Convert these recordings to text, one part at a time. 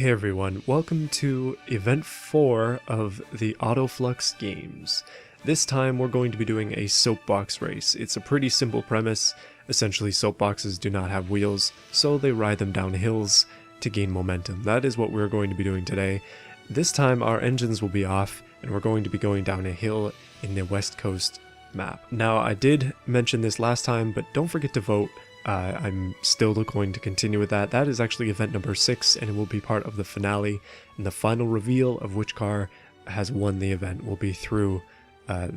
Hey everyone, welcome to event 4 of the AutoFlux games. This time we're going to be doing a soapbox race. It's a pretty simple premise. Essentially soapboxes do not have wheels, so they ride them down hills to gain momentum. That is what we're going to be doing today. This time our engines will be off and we're going to be going down a hill in the West Coast map. Now I did mention this last time, but don't forget to vote. I'm still going to continue with that. That is actually event number 6 and it will be part of the finale, and the final reveal of which car has won the event will be through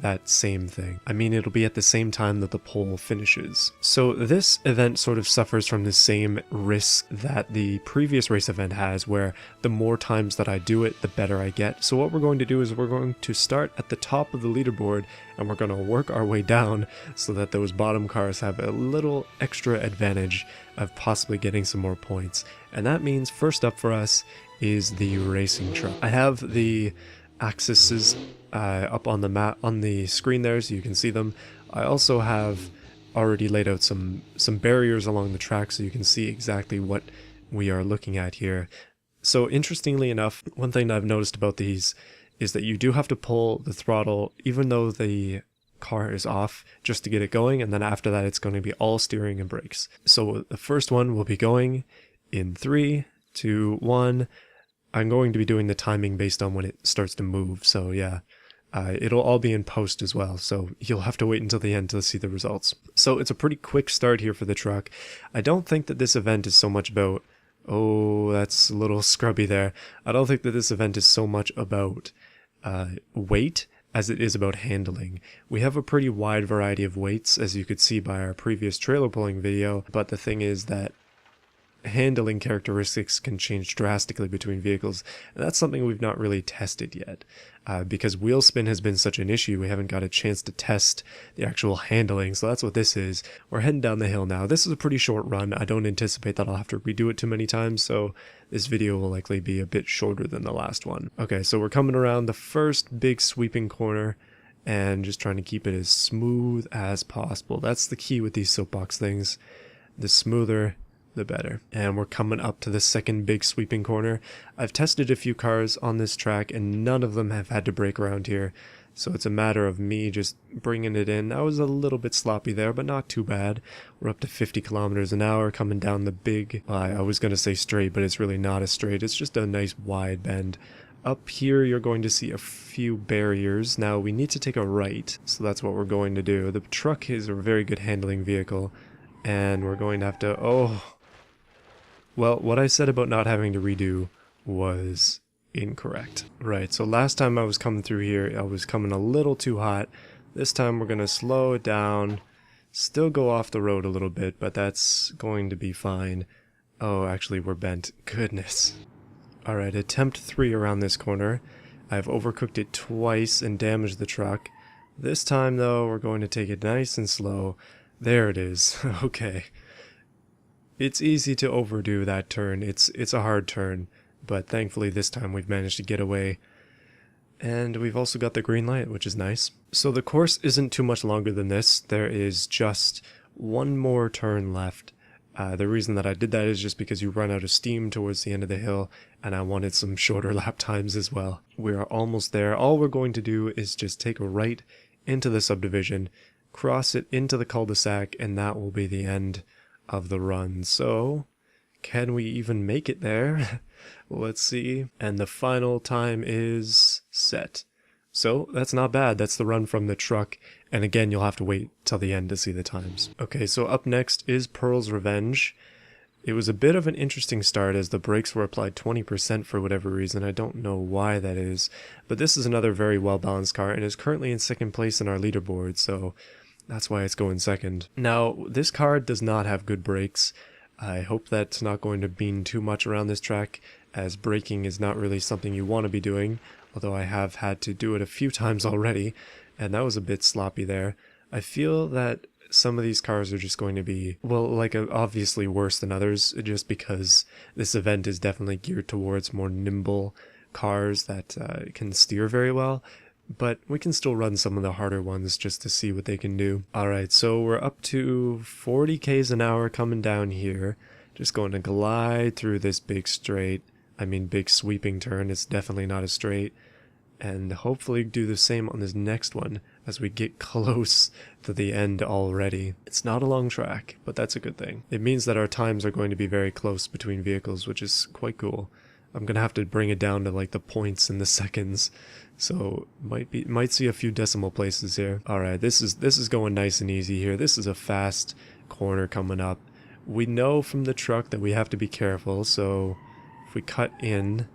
that same thing. I mean, it'll be at the same time that the poll finishes. So this event sort of suffers from the same risk that the previous race event has, where the more times that I do it, the better I get. So what we're going to do is we're going to start at the top of the leaderboard and we're going to work our way down so that those bottom cars have a little extra advantage of possibly getting some more points. And that means first up for us is the racing truck. I have the axes up on the map on the screen there so you can see them. I also have already laid out some barriers along the track so you can see exactly what we are looking at here. So interestingly enough, one thing that I've noticed about these is that you do have to pull the throttle even though the car is off just to get it going, and then after that it's going to be all steering and brakes. So the first one will be going in 3, 2, 1. I'm going to be doing the timing based on when it starts to move, so yeah. It'll all be in post as well, so you'll have to wait until the end to see the results. So it's a pretty quick start here for the truck. I don't think that this event is so much about... Oh, that's a little scrubby there. I don't think that this event is so much about weight as it is about handling. We have a pretty wide variety of weights, as you could see by our previous trailer pulling video, but the thing is that handling characteristics can change drastically between vehicles, and that's something we've not really tested yet. Because wheel spin has been such an issue, we haven't got a chance to test the actual handling, so that's what this is. We're heading down the hill now. This is a pretty short run. I don't anticipate that I'll have to redo it too many times, so this video will likely be a bit shorter than the last one. Okay, so we're coming around the first big sweeping corner and just trying to keep it as smooth as possible. That's the key with these soapbox things. The smoother the better. And we're coming up to the second big sweeping corner. I've tested a few cars on this track and none of them have had to brake around here, so it's a matter of me just bringing it in. I was a little bit sloppy there, but not too bad. We're up to 50 kilometers an hour coming down the big, I was gonna say straight, but it's really not a straight, it's just a nice wide bend. Up here you're going to see a few barriers. Now we need to take a right, so that's what we're going to do. The truck is a very good handling vehicle and we're going to have to... Well, what I said about not having to redo was incorrect. Right, so last time I was coming through here, I was coming a little too hot. This time we're going to slow it down, still go off the road a little bit, but that's going to be fine. Oh, actually we're bent. Goodness. Alright, attempt 3 around this corner. I've overcooked it twice and damaged the truck. This time though, we're going to take it nice and slow. There it is. Okay. It's easy to overdo that turn. It's a hard turn, but thankfully this time we've managed to get away. And we've also got the green light, which is nice. So the course isn't too much longer than this. There is just one more turn left. The reason that I did that is just because you run out of steam towards the end of the hill, and I wanted some shorter lap times as well. We are almost there. All we're going to do is just take a right into the subdivision, cross it into the cul-de-sac, and that will be the end of the run. So can we even make it there? Let's see. And the final time is set. So that's not bad. That's the run from the truck, and again you'll have to wait till the end to see the times. Okay, so up next is Pearl's Revenge. It was a bit of an interesting start as the brakes were applied 20% for whatever reason. I don't know why that is, but this is another very well balanced car and is currently in second place in our leaderboard, so that's why it's going second. Now, this car does not have good brakes. I hope that's not going to mean too much around this track, as braking is not really something you want to be doing, although I have had to do it a few times already, and that was a bit sloppy there. I feel that some of these cars are just going to be, well, like obviously worse than others, just because this event is definitely geared towards more nimble cars that can steer very well. But we can still run some of the harder ones just to see what they can do. Alright, so we're up to 40 k's an hour coming down here. Just going to glide through this big straight. I mean big sweeping turn. It's definitely not a straight. And hopefully do the same on this next one as we get close to the end already. It's not a long track, but that's a good thing. It means that our times are going to be very close between vehicles, which is quite cool. I'm gonna have to bring it down to like the points and the seconds, so might see a few decimal places here. All right, this is going nice and easy here. This is a fast corner coming up. We know from the truck that we have to be careful, so if we cut in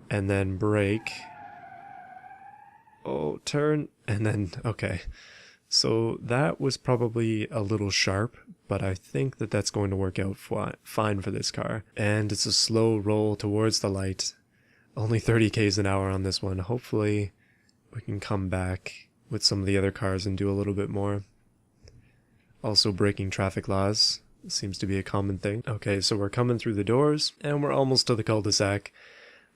and then brake. Oh, turn, and then, okay. So that was probably a little sharp, but I think that that's going to work out fine for this car. And it's a slow roll towards the light. Only 30 k's an hour on this one. Hopefully we can come back with some of the other cars and do a little bit more. Also breaking traffic laws seems to be a common thing. Okay, so we're coming through the doors, and we're almost to the cul-de-sac.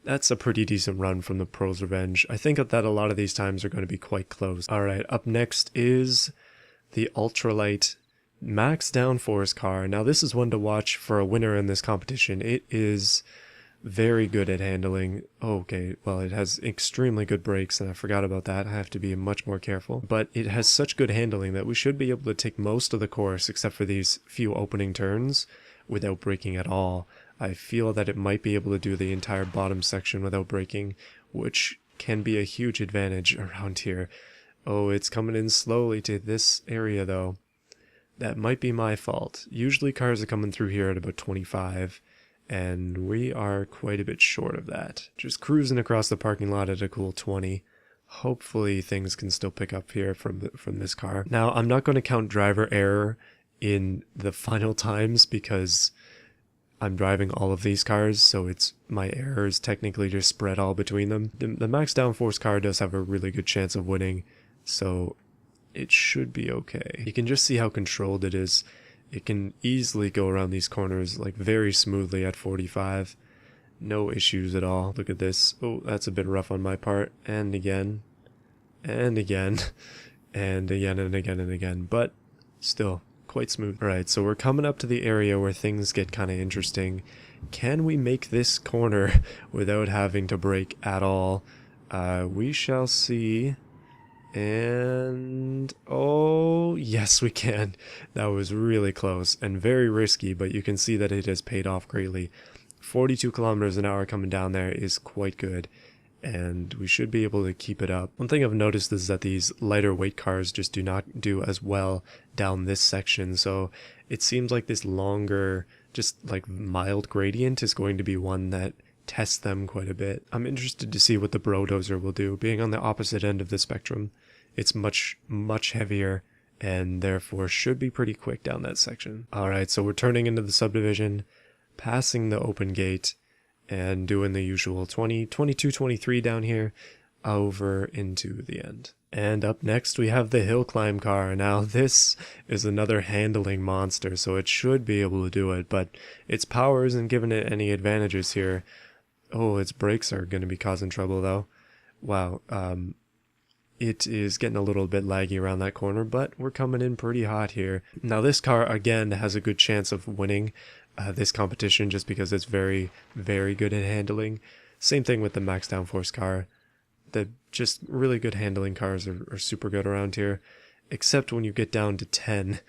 That's a pretty decent run from the Pro's Revenge. I think that a lot of these times are going to be quite close. Alright, up next is the ultralight max downforce car. Now this is one to watch for a winner in this competition. It is very good at handling. Okay, well, it has extremely good brakes, and I forgot about that. I have to be much more careful. But it has such good handling that we should be able to take most of the course, except for these few opening turns, without braking at all. I feel that it might be able to do the entire bottom section without braking, which can be a huge advantage around here. Oh, it's coming in slowly to this area though. That might be my fault. Usually cars are coming through here at about 25, and we are quite a bit short of that. Just cruising across the parking lot at a cool 20. Hopefully things can still pick up here from this car. Now, I'm not going to count driver error in the final times because I'm driving all of these cars, so it's my errors technically just spread all between them. The max downforce car does have a really good chance of winning, so it should be okay. You can just see how controlled it is. It can easily go around these corners like very smoothly at 45. No issues at all. Look at this. Oh, that's a bit rough on my part. And again. And again. And again and again and again. But still quite smooth. Alright, so we're coming up to the area where things get kind of interesting. Can we make this corner without having to brake at all? We shall see. And oh yes, we can. That was really close and very risky, but you can see that it has paid off greatly. 42 kilometers an hour coming down there is quite good, and we should be able to keep it up. One thing I've noticed is that these lighter weight cars just do not do as well down this section, so it seems like this longer, just like mild gradient is going to be one that tests them quite a bit. I'm interested to see what the dozer will do. Being on the opposite end of the spectrum, it's much heavier and therefore should be pretty quick down that section. Alright, so we're turning into the subdivision, passing the open gate, and doing the usual 20, 22, 23 down here, over into the end. And up next we have the hill climb car. Now this is another handling monster, so it should be able to do it, but its power isn't giving it any advantages here. Oh, its brakes are going to be causing trouble though. Wow, it is getting a little bit laggy around that corner, but we're coming in pretty hot here. Now this car again has a good chance of winning this competition just because it's very good at handling. Same thing with the max downforce car. The just really good handling cars are super good around here, except when you get down to 10.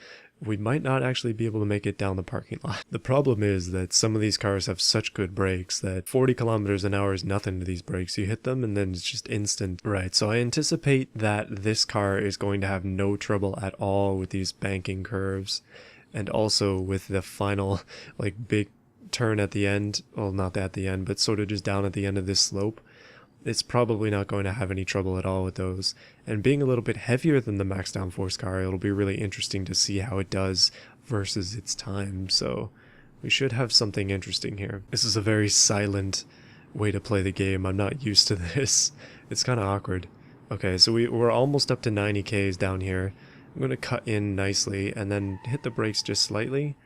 We might not actually be able to make it down the parking lot. The problem is that some of these cars have such good brakes that 40 kilometers an hour is nothing to these brakes. You hit them and then it's just instant. Right, so I anticipate that this car is going to have no trouble at all with these banking curves, and also with the final like big turn at the end. Well, not at the end, but sort of just down at the end of this slope. It's probably not going to have any trouble at all with those. And being a little bit heavier than the max downforce car, it'll be really interesting to see how it does versus its time. So we should have something interesting here. This is a very silent way to play the game. I'm not used to this. It's kind of awkward. Okay, so we're almost up to 90 Ks down here. I'm going to cut in nicely and then hit the brakes just slightly.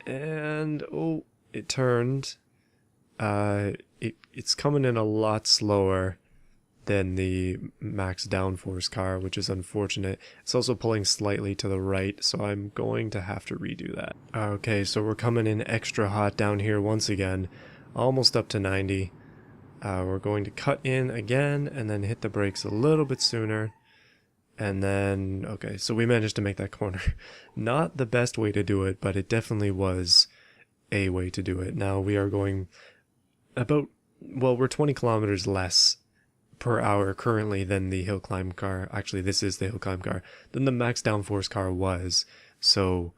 And oh, it turned. It's coming in a lot slower than the max downforce car, which is unfortunate. It's also pulling slightly to the right, so I'm going to have to redo that. Okay, so we're coming in extra hot down here once again. almost up to 90. We're going to cut in again and then hit the brakes a little bit sooner. And then, okay, so we managed to make that corner. Not the best way to do it, but it definitely was a way to do it. Now we are going about, well, we're 20 kilometers less per hour currently than the hill climb car. Actually, this is the hill climb car, than the max downforce car was. So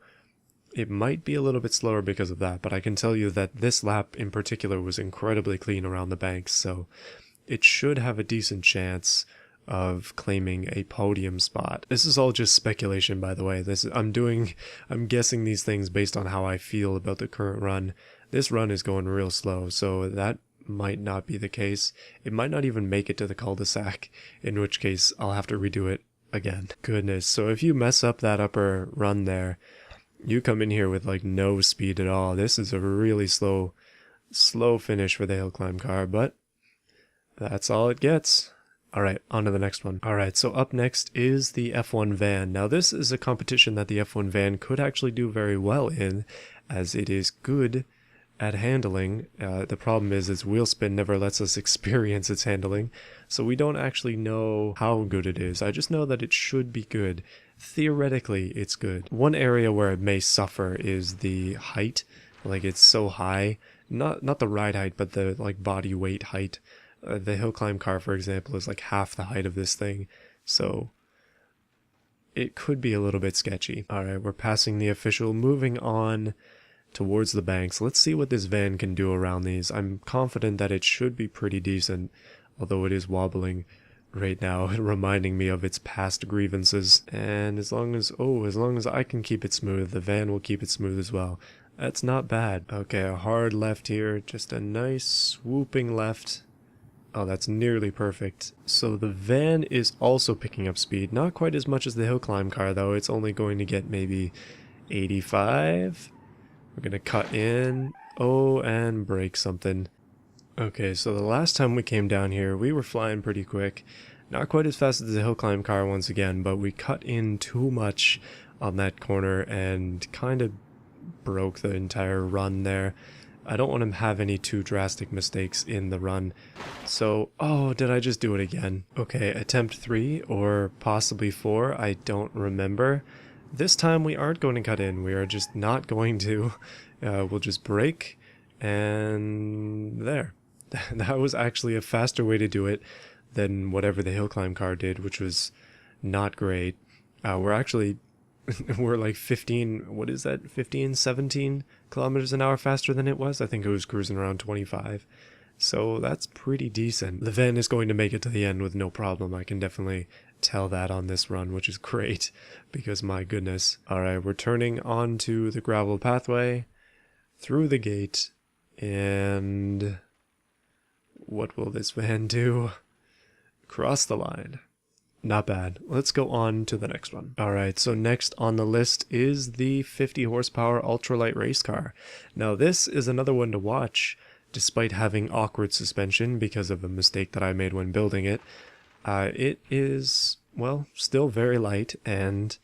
it might be a little bit slower because of that, but I can tell you that this lap in particular was incredibly clean around the banks, so it should have a decent chance of claiming a podium spot. This is all just speculation, by the way. I'm guessing these things based on how I feel about the current run. This run is going real slow, so that might not be the case. It might not even make it to the cul-de-sac, in which case I'll have to redo it again. Goodness, so if you mess up that upper run there, you come in here with like no speed at all. This is a really slow finish for the hill climb car, but that's all it gets. Alright, on to the next one. Alright, so up next is the F1 van. Now this is a competition that the F1 van could actually do very well in, as it is good at handling. The problem is its wheel spin never lets us experience its handling, so we don't actually know how good it is. I just know that it should be good. Theoretically, it's good. One area where it may suffer is the height. Like, it's so high. Not the ride height, but the like body weight height. The hill climb car, for example, is like half the height of this thing, so it could be a little bit sketchy. Alright, we're passing the official, moving on towards the banks. Let's see what this van can do around these. I'm confident that it should be pretty decent, although it is wobbling right now, reminding me of its past grievances. And as long as I can keep it smooth, the van will keep it smooth as well. That's not bad. Okay, a hard left here, just a nice swooping left. Oh, that's nearly perfect. So the van is also picking up speed. Not quite as much as the hill climb car, though. It's only going to get maybe 85. We're going to cut in. Oh, and break something. Okay, so the last time we came down here, we were flying pretty quick. Not quite as fast as the hill climb car once again, but we cut in too much on that corner and kind of broke the entire run there. I don't want to have any too drastic mistakes in the run. So, oh, did I just do it again? Okay, attempt 3 or possibly 4, I don't remember. This time we aren't going to cut in, we are just not going to. We'll just brake, and there. That was actually a faster way to do it than whatever the hill climb car did, which was not great. We're like 15, what is that, 15, 17 kilometers an hour faster than it was? I think it was cruising around 25. So that's pretty decent. The van is going to make it to the end with no problem. I can definitely tell that on this run, which is great, because my goodness. Alright, we're turning onto the gravel pathway, through the gate, and what will this van do? Cross the line. Not bad. Let's go on to the next one. Alright, so next on the list is the 50 horsepower ultralight race car. Now this is another one to watch, despite having awkward suspension because of a mistake that I made when building it. It is, well, still very light and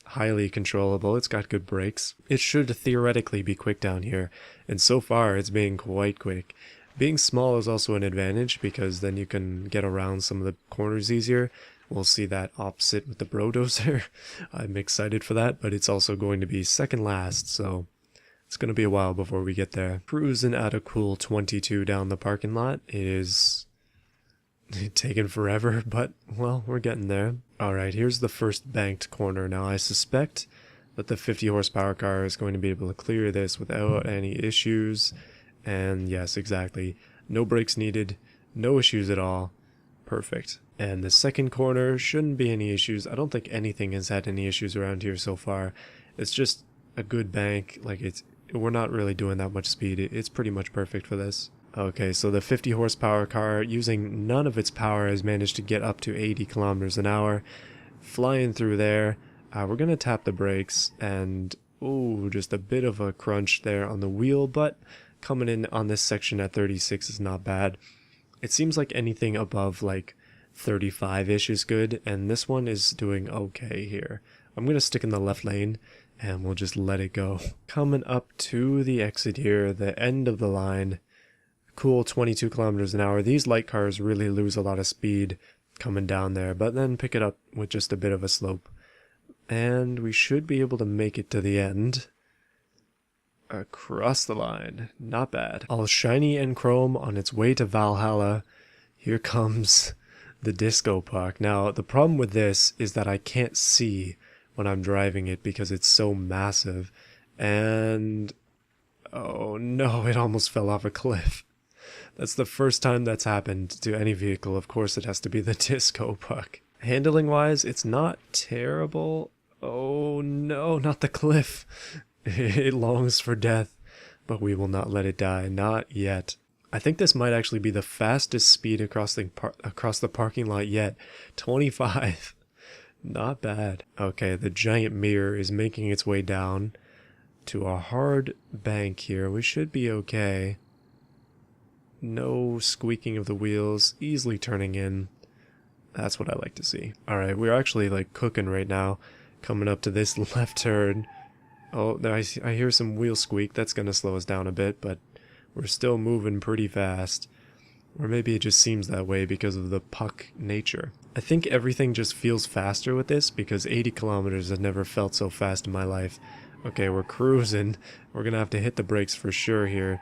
highly controllable. It's got good brakes. It should theoretically be quick down here, and so far it's being quite quick. Being small is also an advantage because then you can get around some of the corners easier. We'll see that opposite with the dozer. I'm excited for that, but it's also going to be second last, so it's going to be a while before we get there. Cruising at a cool 22 down the parking lot. It is taking forever, but, well, we're getting there. Alright, here's the first banked corner. Now, I suspect that the 50 horsepower car is going to be able to clear this without any issues. And yes, exactly. No brakes needed. No issues at all. Perfect. And the second corner shouldn't be any issues. I don't think anything has had any issues around here so far. It's just a good bank. Like, we're not really doing that much speed. It's pretty much perfect for this. Okay, so the 50 horsepower car, using none of its power, has managed to get up to 80 kilometers an hour. Flying through there. We're going to tap the brakes, and ooh, just a bit of a crunch there on the wheel, but coming in on this section at 36 is not bad. It seems like anything above like 35-ish is good, and this one is doing okay here. I'm going to stick in the left lane, and we'll just let it go. Coming up to the exit here, the end of the line. cool 22 kilometers an hour. These light cars really lose a lot of speed coming down there, but then pick it up with just a bit of a slope. And we should be able to make it to the end. Across the line. Not bad. All shiny and chrome on its way to Valhalla. Here comes the disco puck. Now, the problem with this is that I can't see when I'm driving it because it's so massive. And oh no, it almost fell off a cliff. That's the first time that's happened to any vehicle. Of course, it has to be the disco puck. Handling wise, it's not terrible. Oh no, not the cliff. It longs for death, but we will not let it die. Not yet. I think this might actually be the fastest speed across the parking lot yet. 25. Not bad. Okay, the giant mirror is making its way down to a hard bank here. We should be okay. No squeaking of the wheels, easily turning in. That's what I like to see. Alright, we're actually like cooking right now. Coming up to this left turn. Oh, I hear some wheel squeak. That's going to slow us down a bit, but we're still moving pretty fast. Or maybe it just seems that way because of the puck nature. I think everything just feels faster with this because 80 kilometers has never felt so fast in my life. Okay, we're cruising. We're going to have to hit the brakes for sure here.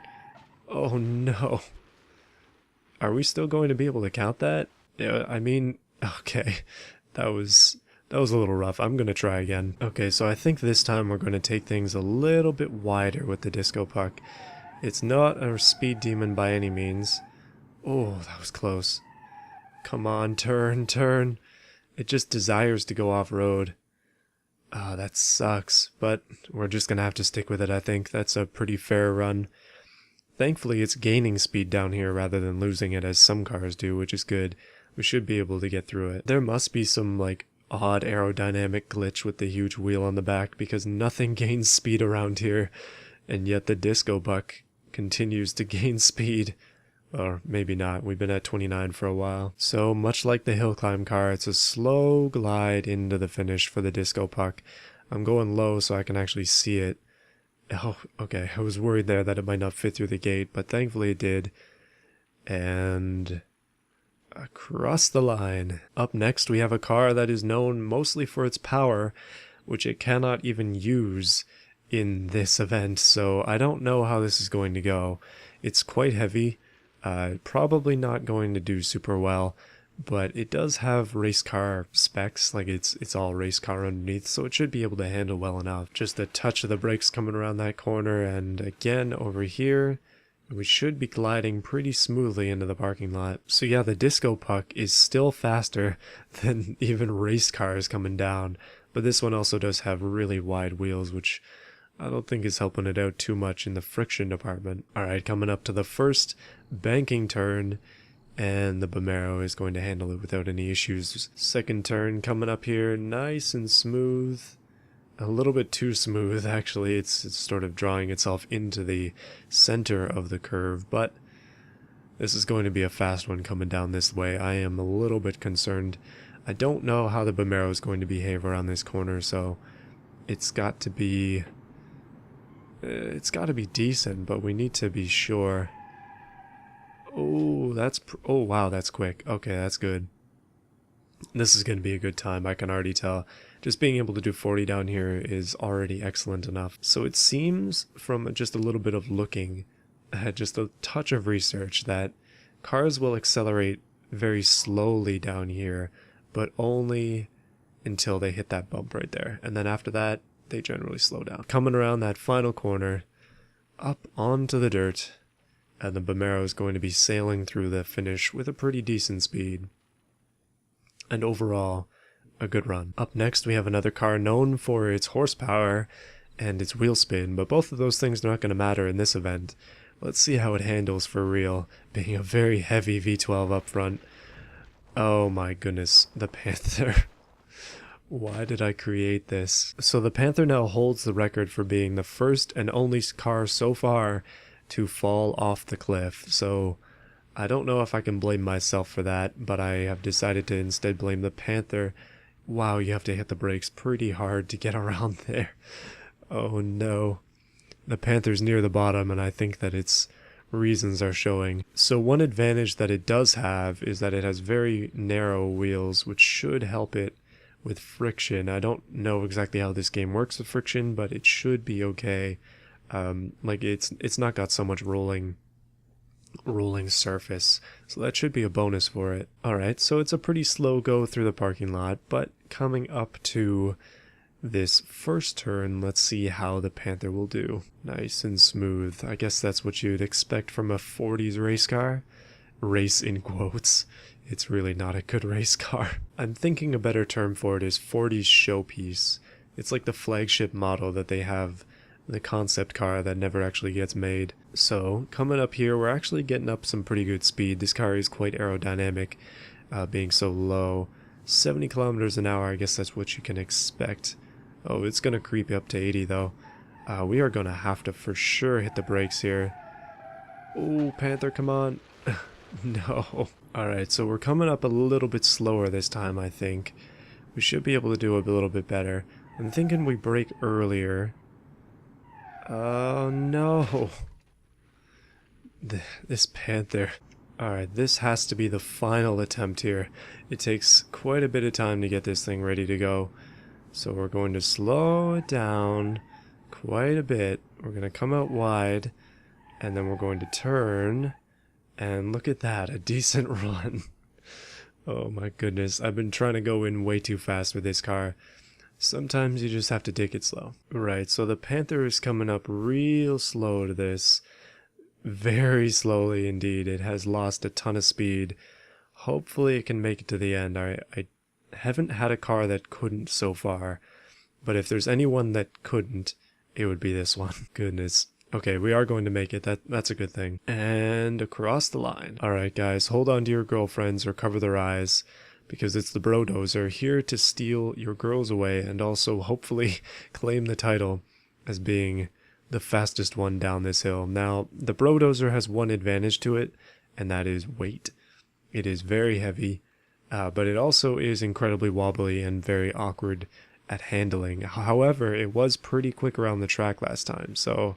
Oh no. Are we still going to be able to count that? Yeah, I mean, okay. That was a little rough. I'm going to try again. Okay, so I think this time we're going to take things a little bit wider with the disco puck. It's not a speed demon by any means. Oh, that was close. Come on, turn, turn. It just desires to go off-road. Ah, that sucks, but we're just going to have to stick with it, I think. That's a pretty fair run. Thankfully, it's gaining speed down here rather than losing it as some cars do, which is good. We should be able to get through it. There must be some, like, odd aerodynamic glitch with the huge wheel on the back because nothing gains speed around here, and yet the disco puck continues to gain speed. Or maybe not, we've been at 29 for a while. So much like the hill climb car, it's a slow glide into the finish for the disco puck. I'm going low so I can actually see it. Oh, okay, I was worried there that it might not fit through the gate, but thankfully it did. And across the line. Up next we have a car that is known mostly for its power, which it cannot even use in this event, so I don't know how this is going to go. It's quite heavy, probably not going to do super well, but it does have race car specs, like it's all race car underneath, so it should be able to handle well enough. Just a touch of the brakes coming around that corner, and again over here, we should be gliding pretty smoothly into the parking lot. So yeah, the disco puck is still faster than even race cars coming down, but this one also does have really wide wheels, which I don't think is helping it out too much in the friction department. Alright, coming up to the first banking turn, and the Beamng is going to handle it without any issues. Second turn coming up here, nice and smooth. A little bit too smooth, actually. It's sort of drawing itself into the center of the curve, but this is going to be a fast one coming down this way. I am a little bit concerned. I don't know how the Beamng is going to behave around this corner, so it's got to be decent, but we need to be sure. Oh, oh wow, that's quick. Okay, that's good. This is going to be a good time, I can already tell. Just being able to do 40 down here is already excellent enough. So it seems from just a little bit of looking, just a touch of research, that cars will accelerate very slowly down here, but only until they hit that bump right there. And then after that, they generally slow down. Coming around that final corner, up onto the dirt, and the Beamng is going to be sailing through the finish with a pretty decent speed. And overall, a good run. Up next we have another car known for its horsepower and its wheel spin, but both of those things are not going to matter in this event. Let's see how it handles for real, being a very heavy V12 up front. Oh my goodness, the Panther. Why did I create this? So the Panther now holds the record for being the first and only car so far to fall off the cliff, so I don't know if I can blame myself for that, but I have decided to instead blame the Panther. Wow, you have to hit the brakes pretty hard to get around there. Oh no. The Panther's near the bottom, and I think that it's reasons are showing. So one advantage that it does have is that it has very narrow wheels, which should help it with friction. I don't know exactly how this game works with friction, but it should be okay. Like it's not got so much rolling surface, so that should be a bonus for it. Alright, so it's a pretty slow go through the parking lot, but coming up to this first turn, let's see how the Panther will do. Nice and smooth. I guess that's what you'd expect from a 40s race car. Race in quotes. It's really not a good race car. I'm thinking a better term for it is 40s showpiece. It's like the flagship model that they have, the concept car that never actually gets made. So coming up here, we're actually getting up some pretty good speed. This car is quite aerodynamic, being so low. 70 kilometers an hour, I guess that's what you can expect. Oh, it's gonna creep up to 80 though. We are gonna have to for sure hit the brakes here. Oh, Panther, come on. No. Alright, so we're coming up a little bit slower this time, I think. We should be able to do a little bit better. I'm thinking we brake earlier. Oh, no. This Panther. Alright, this has to be the final attempt here. It takes quite a bit of time to get this thing ready to go. So we're going to slow it down quite a bit. We're going to come out wide, and then we're going to turn, and look at that, a decent run. Oh my goodness, I've been trying to go in way too fast with this car. Sometimes you just have to take it slow. Right, so the Panther is coming up real slow to this. Very slowly indeed. It has lost a ton of speed. Hopefully it can make it to the end. I haven't had a car that couldn't so far, but if there's anyone that couldn't, it would be this one. Goodness. Okay, we are going to make it. That's a good thing. And across the line. Alright guys, hold on to your girlfriends or cover their eyes, because it's the bro dozer here to steal your girls away and also hopefully claim the title as being the fastest one down this hill. Now, the bro dozer has one advantage to it, and that is weight. It is very heavy, but it also is incredibly wobbly and very awkward at handling. However, it was pretty quick around the track last time, so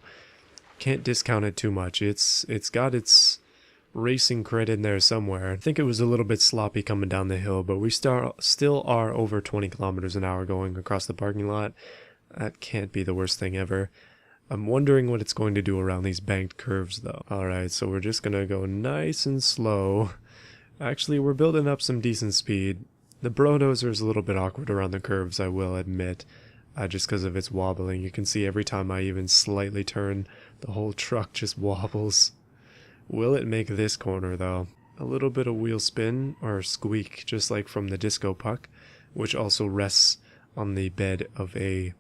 can't discount it too much. It's got its racing cred in there somewhere. I think it was a little bit sloppy coming down the hill, but we still are over 20 kilometers an hour going across the parking lot. That can't be the worst thing ever. I'm wondering what it's going to do around these banked curves though. Alright, so we're just gonna go nice and slow. Actually, we're building up some decent speed. The bro dozer is a little bit awkward around the curves, I will admit. Just because of its wobbling. You can see every time I even slightly turn, the whole truck just wobbles. Will it make this corner though? A little bit of wheel spin, or squeak, just like from the disco puck, which also rests on the bed of a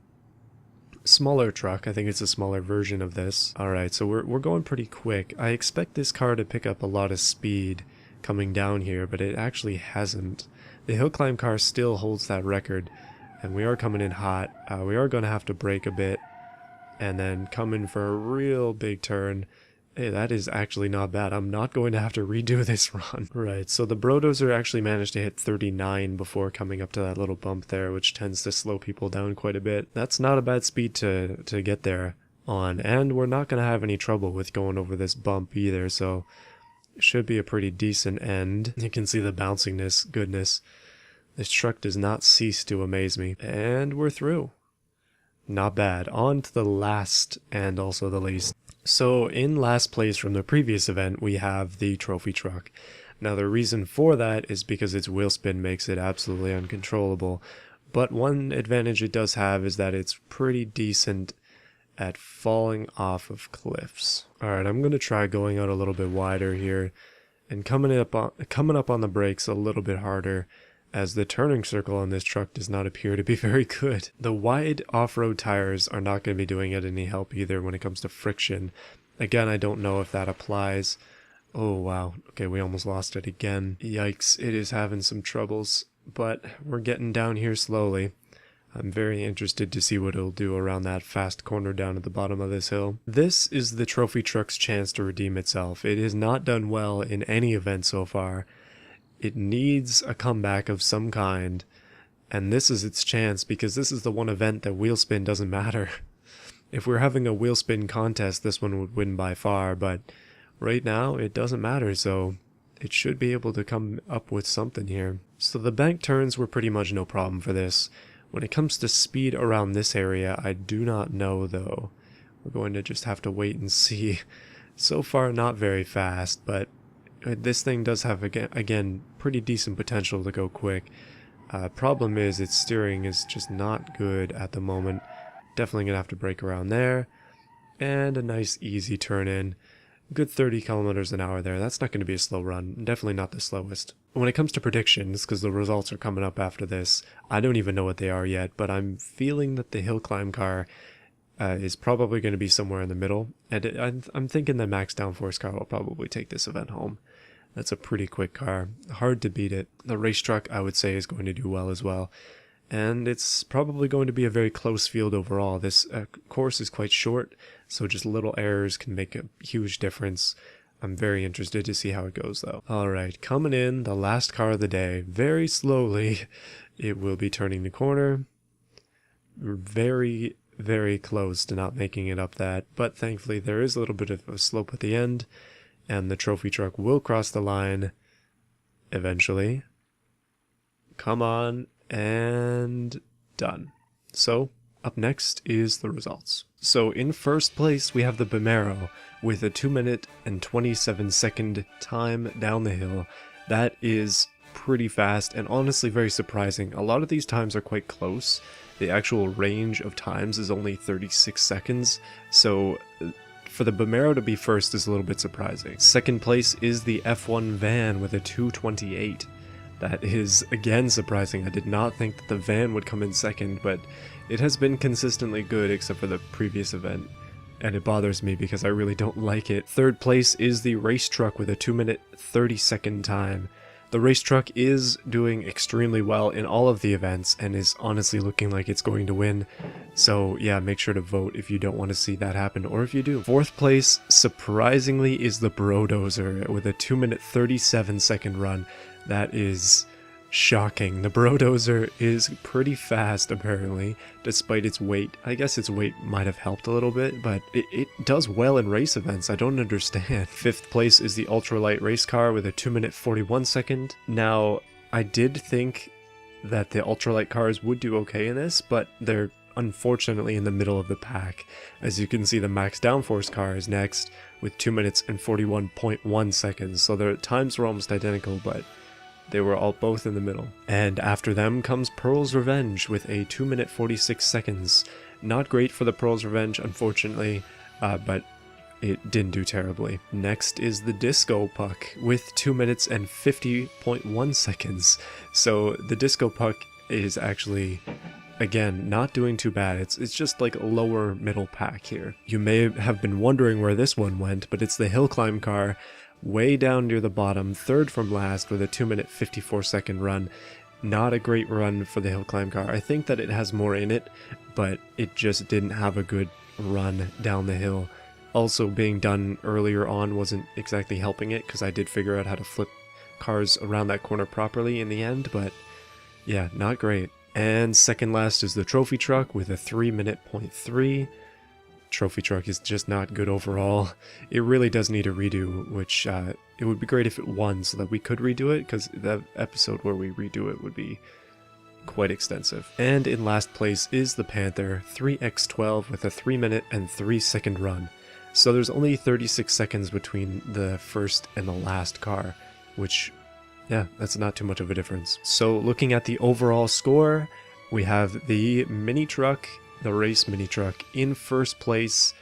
smaller truck. I think it's a smaller version of this. Alright, so we're going pretty quick. I expect this car to pick up a lot of speed coming down here, but it actually hasn't. The hill climb car still holds that record, and we are coming in hot. We are going to have to brake a bit, and then come in for a real big turn. Hey, that is actually not bad. I'm not going to have to redo this run. Right, so the bro dozer actually managed to hit 39 before coming up to that little bump there, which tends to slow people down quite a bit. That's not a bad speed to get there on, and we're not going to have any trouble with going over this bump either, so it should be a pretty decent end. You can see the bouncingness. Goodness. This truck does not cease to amaze me. And we're through. Not bad. On to the last and also the least. So in last place from the previous event, we have the trophy truck. Now the reason for that is because its wheel spin makes it absolutely uncontrollable. But one advantage it does have is that it's pretty decent at falling off of cliffs. Alright, I'm going to try going out a little bit wider here and coming up on the brakes a little bit harder, as the turning circle on this truck does not appear to be very good. The wide off-road tires are not going to be doing it any help either when it comes to friction. Again, I don't know if that applies. Oh wow, okay, we almost lost it again. Yikes, it is having some troubles, but we're getting down here slowly. I'm very interested to see what it'll do around that fast corner down at the bottom of this hill. This is the trophy truck's chance to redeem itself. It has not done well in any event so far. It needs a comeback of some kind, and this is its chance because this is the one event that wheel spin doesn't matter. If we're having a wheel spin contest, this one would win by far, but right now it doesn't matter, so it should be able to come up with something here. So the bank turns were pretty much no problem for this. When it comes to speed around this area, I do not know though. We're going to just have to wait and see. So far not very fast, but this thing does have again pretty decent potential to go quick. Problem is its steering is just not good at the moment. Definitely gonna have to brake around there. And a nice easy turn in. Good 30 kilometers an hour there. That's not going to be a slow run. Definitely not the slowest. When it comes to predictions, because the results are coming up after this, I don't even know what they are yet, but I'm feeling that the hill climb car is probably going to be somewhere in the middle. And I'm thinking the max downforce car will probably take this event home. That's a pretty quick car. Hard to beat it. The race truck, I would say, is going to do well as well. And it's probably going to be a very close field overall. This course is quite short, so just little errors can make a huge difference. I'm very interested to see how it goes though. Alright, coming in, the last car of the day. Very slowly, it will be turning the corner. Very, very close to not making it up that, but thankfully there is a little bit of a slope at the end, and the trophy truck will cross the line eventually. Come on. And done. So up next is the results. So in first place we have the Beamng with a 2 minute and 27 second time down the hill. That is pretty fast and honestly very surprising. A lot of these times are quite close. The actual range of times is only 36 seconds. So for the Beamng to be first is a little bit surprising. Second place is the F1 van with a 2:28. That is, again, surprising. I did not think that the van would come in second, but it has been consistently good except for the previous event. And it bothers me because I really don't like it. Third place is the race truck with a 2 minute 30 second time. The race truck is doing extremely well in all of the events and is honestly looking like it's going to win. So yeah, make sure to vote if you don't want to see that happen, or if you do. Fourth place, surprisingly, is the dozer with a 2 minute 37 second run. That is shocking. The dozer is pretty fast apparently, despite its weight. I guess its weight might have helped a little bit, but it does well in race events. I don't understand. Fifth place is the ultralight race car with a 2 minute 41 second. Now, I did think that the ultralight cars would do okay in this, but they're unfortunately in the middle of the pack. As you can see, the max downforce car is next with 2 minutes and 41.1 seconds. So their times were almost identical, but they were all both in the middle. And after them comes Pearl's Revenge with a 2 minute 46 seconds. Not great for the Pearl's Revenge, unfortunately, but it didn't do terribly. Next is the Disco Puck with 2 minutes and 50.1 seconds. So the Disco Puck is actually, again, not doing too bad. It's just like a lower middle pack here. You may have been wondering where this one went, but it's the hill climb car, way down near the bottom, third from last with a 2 minute 54 second run. Not a great run for the hill climb car. I think that it has more in it, but it just didn't have a good run down the hill. Also, being done earlier on wasn't exactly helping it, because I did figure out how to flip cars around that corner properly in the end, but yeah, not great. And second last is the trophy truck with a 3 minute 0.3. Trophy truck is just not good overall. It really does need a redo, which it would be great if it won so that we could redo it, because the episode where we redo it would be quite extensive. And in last place is the Panther 3x12 with a 3 minute and 3 second run. So there's only 36 seconds between the first and the last car, which, yeah, that's not too much of a difference. So looking at the overall score, we have the mini truck, the race mini truck, in first place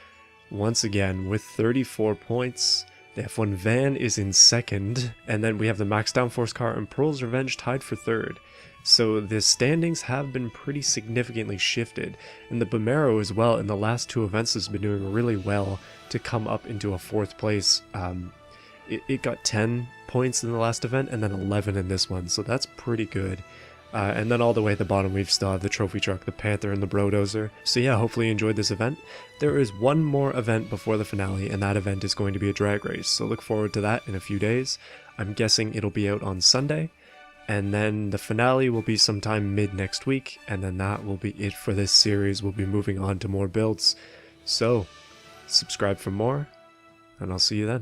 once again with 34 points. The F1 van is in second, and then we have the max downforce car and Pearl's Revenge tied for third. So the standings have been pretty significantly shifted, and the Beamng as well in the last two events has been doing really well to come up into a fourth place. It got 10 points in the last event and then 11 in this one, so that's pretty good. And then all the way at the bottom we've still have the trophy truck, the Panther, and the dozer. So yeah, hopefully you enjoyed this event. There is one more event before the finale, and that event is going to be a drag race, so look forward to that in a few days. I'm guessing it'll be out on Sunday, and then the finale will be sometime mid next week, and then that will be it for this series. We'll be moving on to more builds. So subscribe for more, and I'll see you then.